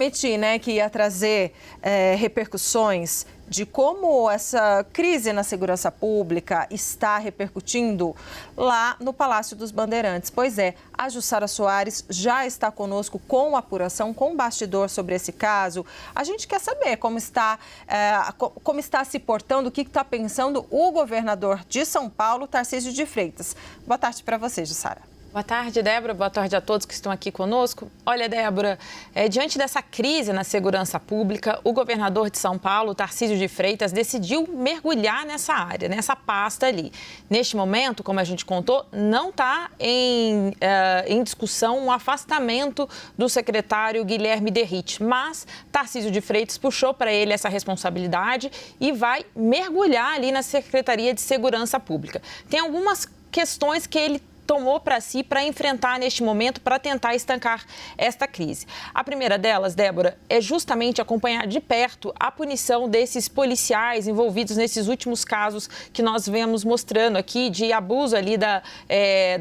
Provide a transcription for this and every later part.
Prometi, né, que ia trazer repercussões de como essa crise na segurança pública está repercutindo lá no Palácio dos Bandeirantes. Pois é, a Jussara Soares já está conosco com apuração, com bastidor sobre esse caso. A gente quer saber como está se portando, o que está pensando o governador de São Paulo, Tarcísio de Freitas. Boa tarde para você, Jussara. Boa tarde, Débora. Boa tarde a todos que estão aqui conosco. Olha, Débora, diante dessa crise na segurança pública, o governador de São Paulo, Tarcísio de Freitas, decidiu mergulhar nessa área, nessa pasta ali. Neste momento, como a gente contou, não está em discussão um afastamento do secretário Guilherme Derrite, mas Tarcísio de Freitas puxou para ele essa responsabilidade e vai mergulhar ali na Secretaria de Segurança Pública. Tem algumas questões que ele tomou para si para enfrentar neste momento, para tentar estancar esta crise. A primeira delas, Débora, é justamente acompanhar de perto a punição desses policiais envolvidos nesses últimos casos que nós vemos mostrando aqui de abuso ali da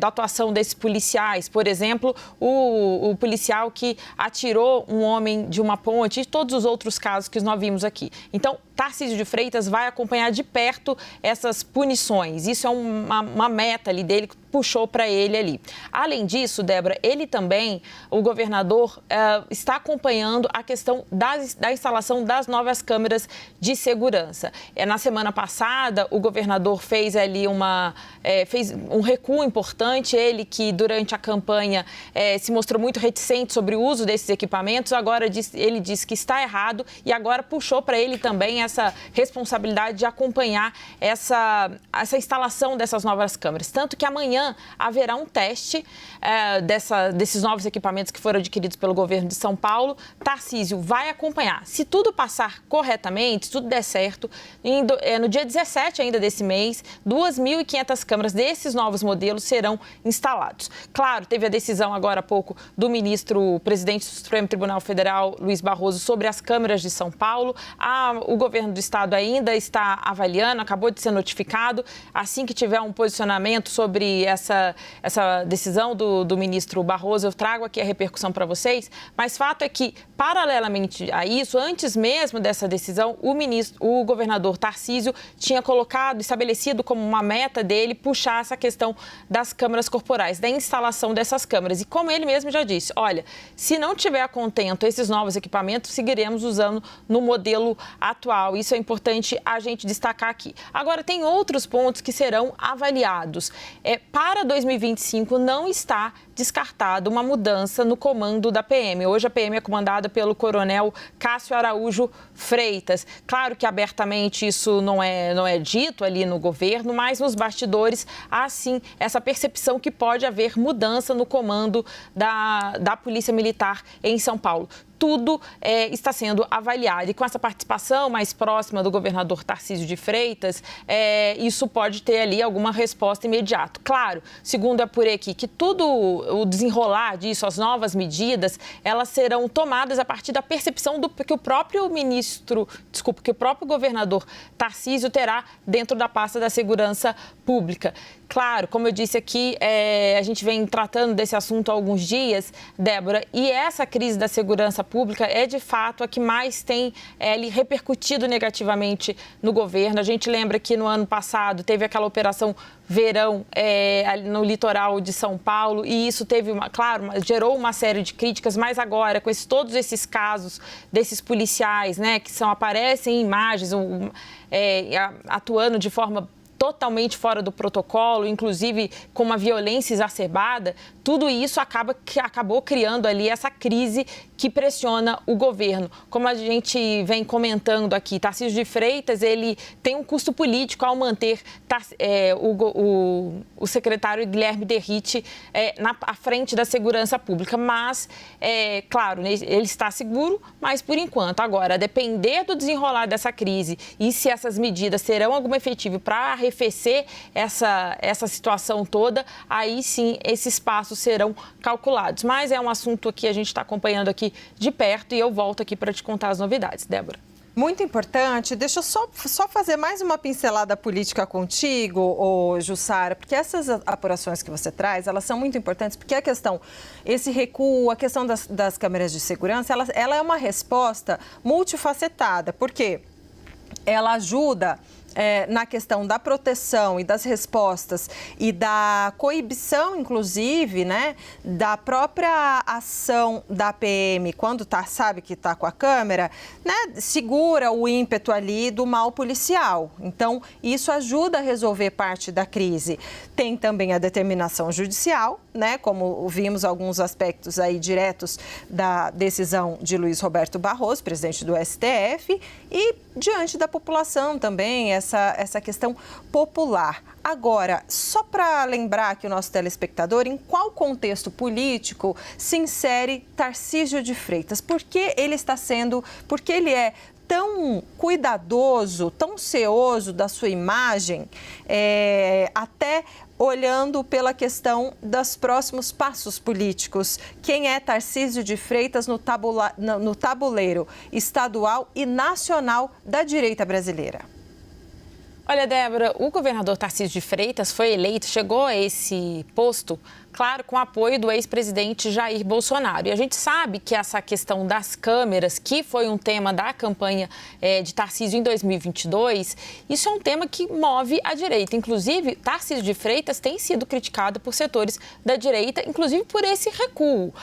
atuação desses policiais. Por exemplo, o policial que atirou um homem de uma ponte e todos os outros casos que nós vimos aqui. Então, Tarcísio de Freitas vai acompanhar de perto essas punições. Isso é uma meta ali dele, que puxou para ele ali. Além disso, Débora, ele também, o governador, está acompanhando a questão da instalação das novas câmeras de segurança. Na semana passada, o governador fez ali fez um recuo importante, ele que durante a campanha se mostrou muito reticente sobre o uso desses equipamentos, agora ele disse que está errado e agora puxou para ele também essa responsabilidade de acompanhar essa instalação dessas novas câmeras. Tanto que amanhã haverá um teste desses novos equipamentos que foram adquiridos pelo governo de São Paulo. Tarcísio vai acompanhar. Se tudo passar corretamente, se tudo der certo, no dia 17 ainda desse mês, 2.500 câmeras desses novos modelos serão instalados. Claro, teve a decisão agora há pouco do presidente do Supremo Tribunal Federal, Luiz Barroso, sobre as câmeras de São Paulo. O governo do estado ainda está avaliando, acabou de ser notificado. Assim que tiver um posicionamento sobre essa decisão do ministro Barroso, eu trago aqui a repercussão para vocês, mas fato é que, paralelamente a isso, antes mesmo dessa decisão, o governador Tarcísio tinha estabelecido como uma meta dele puxar essa questão das câmeras corporais, da instalação dessas câmeras. E como ele mesmo já disse, olha, se não tiver contento esses novos equipamentos, seguiremos usando no modelo atual. Isso é importante a gente destacar aqui. Agora, tem outros pontos que serão avaliados. Para 2025, não está descartado uma mudança no comando da PM. Hoje a PM é comandada pelo coronel Cássio Araújo Freitas. Claro que abertamente isso não é dito ali no governo, mas nos bastidores há sim essa percepção que pode haver mudança no comando da Polícia Militar em São Paulo. Tudo está sendo avaliado. E com essa participação mais próxima do governador Tarcísio de Freitas, isso pode ter ali alguma resposta imediata. Claro, segundo a apurei aqui, que tudo o desenrolar disso, as novas medidas, elas serão tomadas a partir da percepção que o próprio governador Tarcísio terá dentro da pasta da segurança pública. Claro, como eu disse aqui, a gente vem tratando desse assunto há alguns dias, Débora, e essa crise da segurança pública é, de fato, a que mais tem repercutido negativamente no governo. A gente lembra que no ano passado teve aquela operação Verão no litoral de São Paulo e isso gerou uma série de críticas, mas agora, com todos esses casos desses policiais, né, que aparecem em imagens, atuando de forma totalmente fora do protocolo, inclusive com uma violência exacerbada, tudo isso acabou criando ali essa crise que pressiona o governo. Como a gente vem comentando aqui, Tarcísio de Freitas, ele tem um custo político ao manter o secretário Guilherme Derrite à frente da segurança pública, mas, claro, ele está seguro, mas por enquanto. Agora, a depender do desenrolar dessa crise e se essas medidas terão algum efetivo para arrefecer essa situação toda, aí sim esses passos serão calculados. Mas é um assunto que a gente está acompanhando aqui de perto e eu volto aqui para te contar as novidades, Débora. Muito importante. Deixa eu só fazer mais uma pincelada política contigo, ô Jussara, porque essas apurações que você traz, elas são muito importantes, porque a questão, esse recuo, a questão das câmeras de segurança, ela é uma resposta multifacetada, porque ela ajuda na questão da proteção e das respostas e da coibição, inclusive, né, da própria ação da PM, quando sabe que está com a câmera, né, segura o ímpeto ali do mal policial. Então, isso ajuda a resolver parte da crise. Tem também a determinação judicial, né, como vimos alguns aspectos aí diretos da decisão de Luiz Roberto Barroso, presidente do STF, e diante da população também, essa questão popular. Agora, só para lembrar aqui o nosso telespectador, em qual contexto político se insere Tarcísio de Freitas? Por que ele é tão cuidadoso, tão ceoso da sua imagem, até olhando pela questão dos próximos passos políticos? Quem é Tarcísio de Freitas no tabuleiro estadual e nacional da direita brasileira? Olha, Débora, o governador Tarcísio de Freitas foi eleito, chegou a esse posto, claro, com o apoio do ex-presidente Jair Bolsonaro. E a gente sabe que essa questão das câmeras, que foi um tema da campanha de Tarcísio em 2022, isso é um tema que move a direita. Inclusive, Tarcísio de Freitas tem sido criticado por setores da direita, inclusive por esse recuo.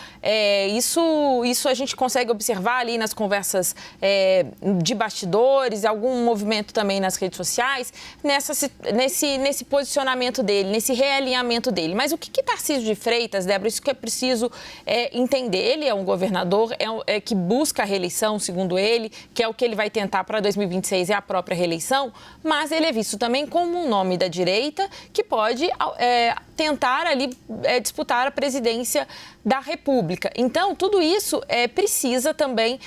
Isso a gente consegue observar ali nas conversas de bastidores, algum movimento também nas redes sociais, nesse posicionamento dele, nesse realinhamento dele. Mas o que Tarcísio de Freitas, Débora, isso que é preciso entender. Ele é um governador que busca a reeleição, segundo ele, que é o que ele vai tentar para 2026, é a própria reeleição, mas ele é visto também como um nome da direita que pode tentar ali disputar a presidência da República. Então, tudo isso precisa também,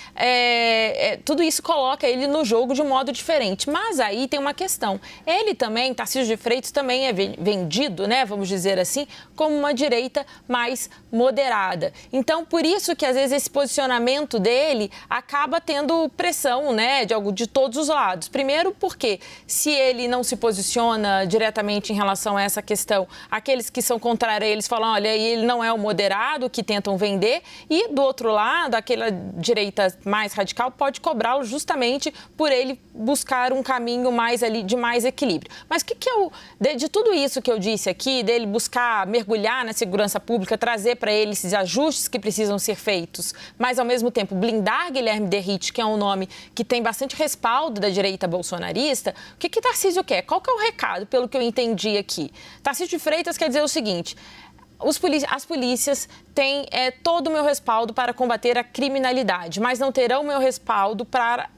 tudo isso coloca ele no jogo de um modo diferente. Mas aí tem uma questão. Ele também, Tarcísio de Freitas, também é vendido, né, vamos dizer assim, como uma direita mais moderada. Então, por isso que às vezes esse posicionamento dele acaba tendo pressão, né, de todos os lados. Primeiro, porque se ele não se posiciona diretamente em relação a essa questão, aqueles que são contrários a eles falam, olha, ele não é o moderado, que tentam vender, e do outro lado, aquela direita mais radical pode cobrá-lo justamente por ele buscar um caminho mais ali de mais equilíbrio. Mas o que de tudo isso que eu disse aqui, dele buscar mergulhar na segurança pública, trazer para ele esses ajustes que precisam ser feitos, mas ao mesmo tempo blindar Guilherme Derrite, que é um nome que tem bastante respaldo da direita bolsonarista, o que Tarcísio quer? Qual que é o recado, pelo que eu entendi aqui? Tarcísio de Freitas quer dizer o seguinte: as polícias têm todo o meu respaldo para combater a criminalidade, mas não terão o meu respaldo para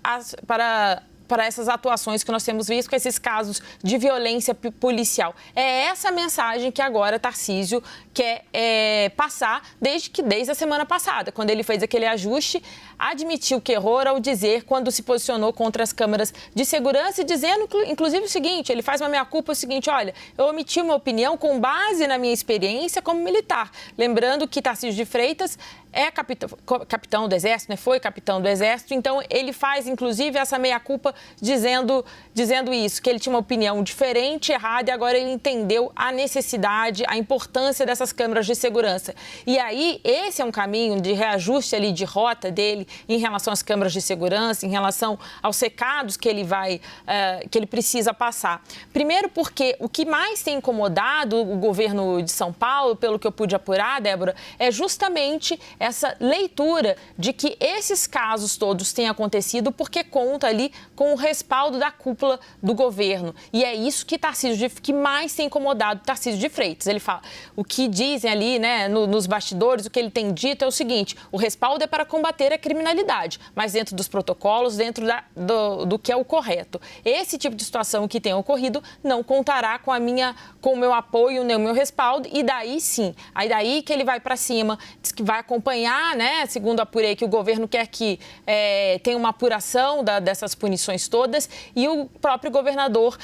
essas atuações que nós temos visto com esses casos de violência policial. É essa mensagem que agora Tarcísio quer passar desde a semana passada, quando ele fez aquele ajuste, admitiu que errou ao dizer, quando se posicionou contra as câmeras de segurança, e dizendo, inclusive, o seguinte, ele faz uma meia-culpa, o seguinte, olha, eu omiti uma opinião com base na minha experiência como militar. Lembrando que Tarcísio de Freitas é capitão do Exército, né? Foi capitão do Exército, então ele faz, inclusive, essa meia-culpa dizendo isso, que ele tinha uma opinião diferente, errada, e agora ele entendeu a necessidade, a importância dessas câmeras de segurança. E aí, esse é um caminho de reajuste ali de rota dele em relação às câmeras de segurança, em relação aos recados que ele precisa passar. Primeiro porque o que mais tem incomodado o governo de São Paulo, pelo que eu pude apurar, Débora, é justamente essa leitura de que esses casos todos têm acontecido porque conta ali com o respaldo da cúpula do governo. E é isso que mais tem incomodado Tarcísio de Freitas. Ele fala, o que dizem ali, né, nos bastidores, o que ele tem dito é o seguinte: o respaldo é para combater a criminalidade, mas dentro dos protocolos, dentro do que é o correto. Esse tipo de situação que tem ocorrido não contará com o meu apoio, nem o meu respaldo, e daí sim, aí daí que ele vai para cima, diz que vai acompanhar, né, segundo apurei, que o governo quer que tenha uma apuração dessas punições todas, e o próprio governador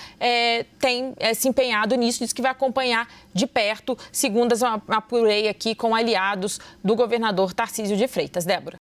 tem se empenhado nisso, diz que vai acompanhar de perto, segundo apurei aqui com aliados do governador Tarcísio de Freitas. Débora.